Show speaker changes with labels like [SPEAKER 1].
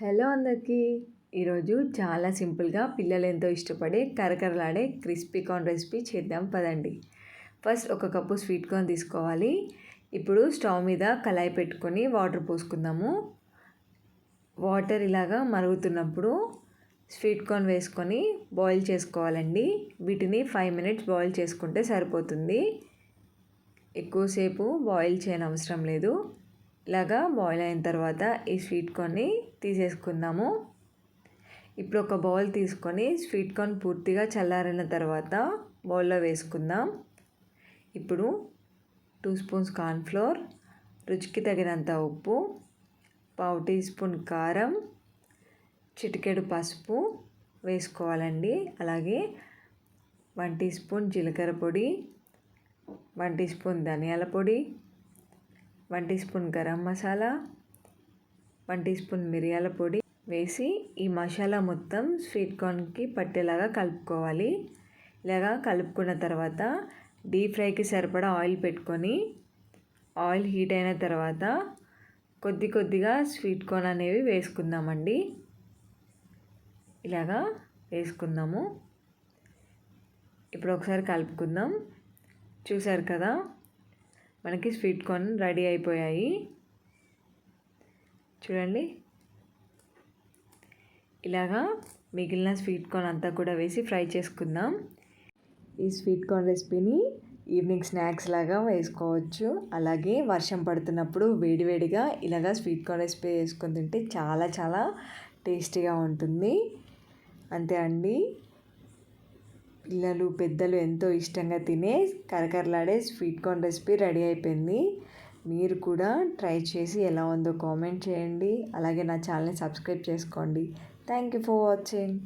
[SPEAKER 1] Hello అందరికీ. ఈరోజు చాలా సింపుల్గా పిల్లలు ఎంతో ఇష్టపడే కరకరలాడే క్రిస్పీ కార్న్ రెసిపీ చేద్దాం పదండి. ఫస్ట్ ఒక కప్పు స్వీట్ కార్న్ తీసుకోవాలి. ఇప్పుడు స్టవ్ మీద కళాయి పెట్టుకొని వాటర్ పోసుకుందాము. వాటర్ ఇలాగా మరుగుతున్నప్పుడు స్వీట్ కార్న్ వేసుకొని బాయిల్ చేసుకోవాలండి. వీటిని 5 minutes బాయిల్ చేసుకుంటే సరిపోతుంది. ఎక్కువసేపు బాయిల్ చేయనవసరం లేదు. ఇలాగా బాయిల్ అయిన తర్వాత ఈ స్వీట్ కార్న్ని తీసేసుకుందాము. ఇప్పుడు ఒక బౌల్ తీసుకొని స్వీట్ కార్న్ పూర్తిగా చల్లారిన తర్వాత బౌల్లో వేసుకుందాం. ఇప్పుడు 2 spoons కార్న్ ఫ్లోర్, రుచికి తగినంత ఉప్పు, 1/2 teaspoon కారం, చిటికెడు పసుపు వేసుకోవాలండి. అలాగే 1 teaspoon జీలకర్ర పొడి, 1 teaspoon ధనియాల పొడి, 1 teaspoon గరం మసాలా, 1 teaspoon మిరియాల పొడి వేసి ఈ మసాలా మొత్తం స్వీట్ కార్న్కి పట్టేలాగా కలుపుకోవాలి. ఇలాగా కలుపుకున్న తర్వాత డీప్ ఫ్రైకి సరిపడా ఆయిల్ పెట్టుకొని ఆయిల్ హీట్ అయిన తర్వాత కొద్దిగా స్వీట్ కార్న్ అనేవి వేసుకుందామండి. ఇలాగా వేసుకుందాము. ఇప్పుడు ఒకసారి కలుపుకుందాం. చూసారు కదా, మనకి స్వీట్ కార్న్ రెడీ అయిపోయాయి. చూడండి, ఇలాగా మిగిలిన స్వీట్ కార్న్ అంతా కూడా వేసి ఫ్రై చేసుకుందాం. ఈ స్వీట్ కార్న్ రెసిపీని ఈవినింగ్ స్నాక్స్ లాగా వేసుకోవచ్చు. అలాగే వర్షం పడుతున్నప్పుడు వేడివేడిగా ఇలాగా స్వీట్ కార్న్ రెసిపీ వేసుకొని తింటే చాలా చాలా టేస్టీగా ఉంటుంది. అంతే అండి, పిల్లలు పెద్దలు ఎంతో ఇష్టంగా తినే కరకరలాడే స్వీట్ కార్న్ రెసిపీ రెడీ అయిపోయింది. మీరు కూడా ట్రై చేసి ఎలా ఉందో కామెంట్ చేయండి. అలాగే నా ఛానల్ని సబ్స్క్రైబ్ చేసుకోండి. Thank you for watching.